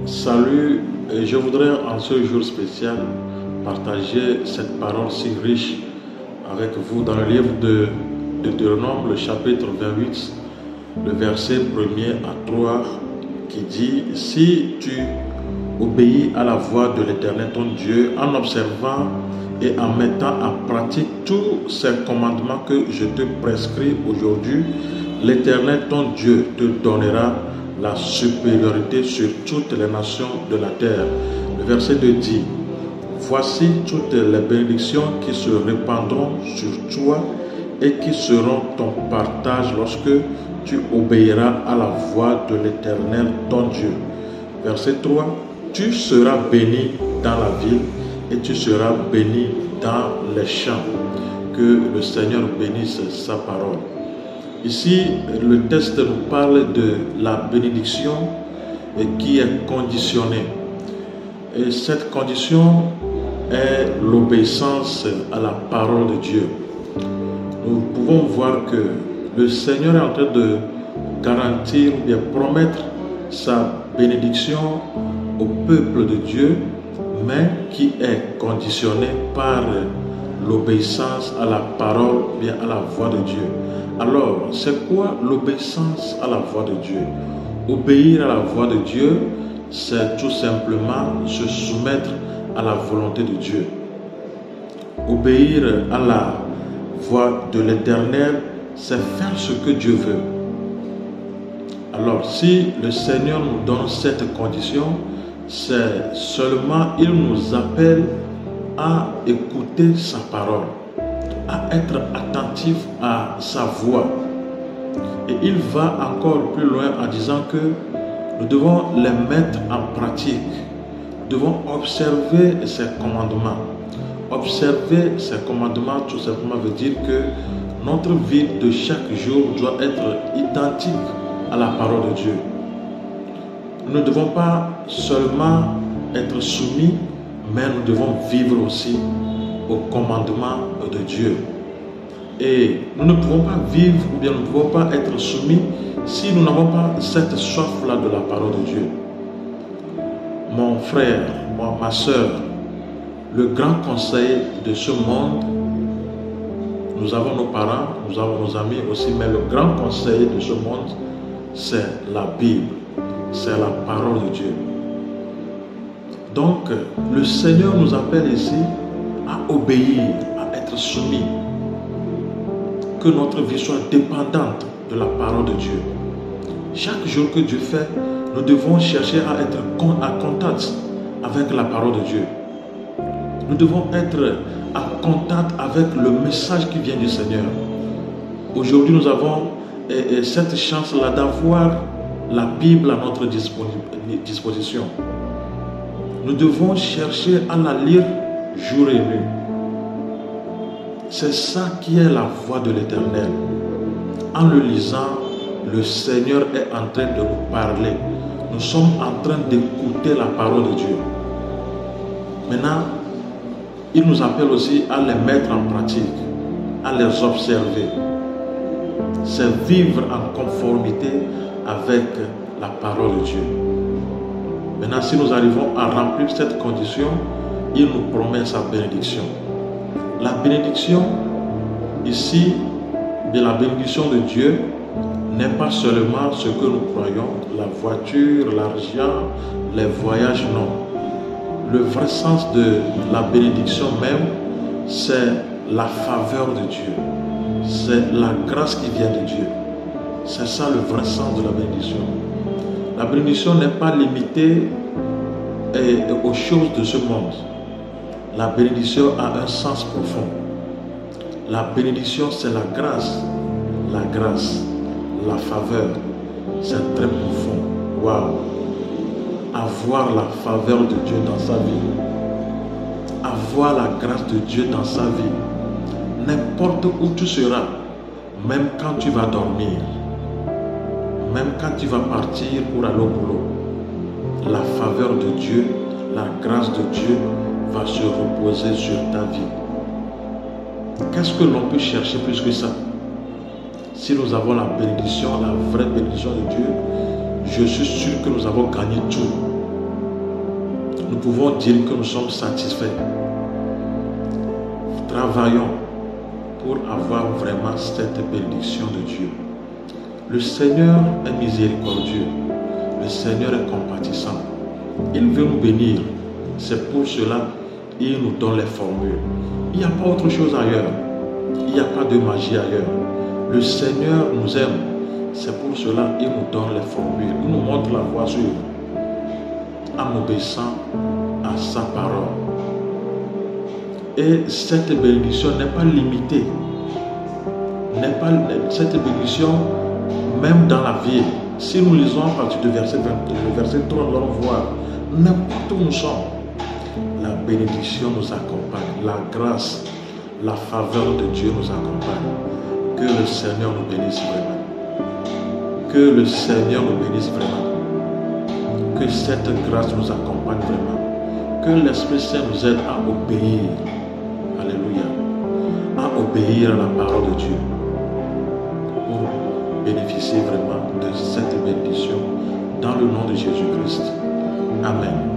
Salut, et je voudrais en ce jour spécial partager cette parole si riche avec vous dans le livre de Deutéronome, le chapitre 28, le verset 1er à 3, qui dit: si tu obéis à la voix de l'Éternel ton Dieu en observant et en mettant en pratique tous ces commandements que je te prescris aujourd'hui, l'Éternel ton Dieu te donnera la supériorité sur toutes les nations de la terre. Le verset 2 dit: voici toutes les bénédictions qui se répandront sur toi et qui seront ton partage lorsque tu obéiras à la voix de l'Éternel ton Dieu. Verset 3: tu seras béni dans la ville et tu seras béni dans les champs. Que le Seigneur bénisse sa parole. Ici, le texte nous parle de la bénédiction qui est conditionnée. Et cette condition est l'obéissance à la parole de Dieu. Nous pouvons voir que le Seigneur est en train de garantir ou bien promettre sa bénédiction au peuple de Dieu, mais qui est conditionnée par l'obéissance à la parole ou bien à la voix de Dieu. Alors, c'est quoi l'obéissance à la voix de Dieu? Obéir à la voix de Dieu, c'est tout simplement se soumettre à la volonté de Dieu. Obéir à la voix de l'Éternel, c'est faire ce que Dieu veut. Alors, si le Seigneur nous donne cette condition, c'est seulement il nous appelle à écouter sa parole, à être attentif à sa voix. Et il va encore plus loin en disant que nous devons les mettre en pratique. Nous devons observer ses commandements. Observer ses commandements, tout simplement, veut dire que notre vie de chaque jour doit être identique à la parole de Dieu. Nous ne devons pas seulement être soumis, mais nous devons vivre aussi au commandement de Dieu. Et nous ne pouvons pas vivre ou bien nous ne pouvons pas être soumis si nous n'avons pas cette soif-là de la parole de Dieu. Mon frère, ma soeur, le grand conseiller de ce monde, nous avons nos parents, nous avons nos amis aussi, mais le grand conseiller de ce monde, c'est la Bible, c'est la parole de Dieu. Donc, le Seigneur nous appelle ici à obéir, à être soumis. Que notre vie soit dépendante de la parole de Dieu. Chaque jour que Dieu fait, nous devons chercher à être en contact avec la parole de Dieu. Nous devons être en contact avec le message qui vient du Seigneur. Aujourd'hui, nous avons cette chance-là d'avoir la Bible à notre disposition. Nous devons chercher à la lire jour et nuit. C'est ça qui est la voix de l'Éternel. En le lisant, le Seigneur est en train de nous parler. Nous sommes en train d'écouter la parole de Dieu. Maintenant, il nous appelle aussi à les mettre en pratique, à les observer. C'est vivre en conformité avec la parole de Dieu. Maintenant, si nous arrivons à remplir cette condition, il nous promet sa bénédiction. La bénédiction, ici, de la bénédiction de Dieu, n'est pas seulement ce que nous croyons, la voiture, l'argent, les voyages, non. Le vrai sens de la bénédiction même, c'est la faveur de Dieu. C'est la grâce qui vient de Dieu. C'est ça le vrai sens de la bénédiction. La bénédiction n'est pas limitée aux choses de ce monde. La bénédiction a un sens profond. La bénédiction, c'est la grâce. La grâce, la faveur, c'est très profond. Waouh! Avoir la faveur de Dieu dans sa vie. Avoir la grâce de Dieu dans sa vie. N'importe où tu seras, même quand tu vas dormir, même quand tu vas partir pour aller au boulot, la faveur de Dieu, la grâce de Dieu va se reposer sur ta vie. Qu'est-ce que l'on peut chercher plus que ça? Si nous avons la bénédiction, la vraie bénédiction de Dieu, je suis sûr que nous avons gagné tout. nous pouvons dire que nous sommes satisfaits. Travaillons pour avoir vraiment cette bénédiction de Dieu. Le Seigneur est miséricordieux. Le Seigneur est compatissant. Il veut nous bénir. C'est pour cela qu'il nous donne les formules. Il n'y a pas autre chose ailleurs. Il n'y a pas de magie ailleurs. Le Seigneur nous aime. C'est pour cela qu'il nous donne les formules. Il nous montre la voie sûre en obéissant à sa parole. Et cette bénédiction n'est pas limitée. Cette bénédiction, même dans la vie, si nous lisons à partir du verset 3, nous allons voir n'importe où nous sommes. La bénédiction nous accompagne, la grâce, la faveur de Dieu nous accompagne. Que le Seigneur nous bénisse vraiment. Que le Seigneur nous bénisse vraiment. Que cette grâce nous accompagne vraiment. Que l'Esprit Saint nous aide à obéir. Alléluia. À obéir à la parole de Dieu. Pour bénéficier vraiment de cette bénédiction dans le nom de Jésus-Christ. Amen.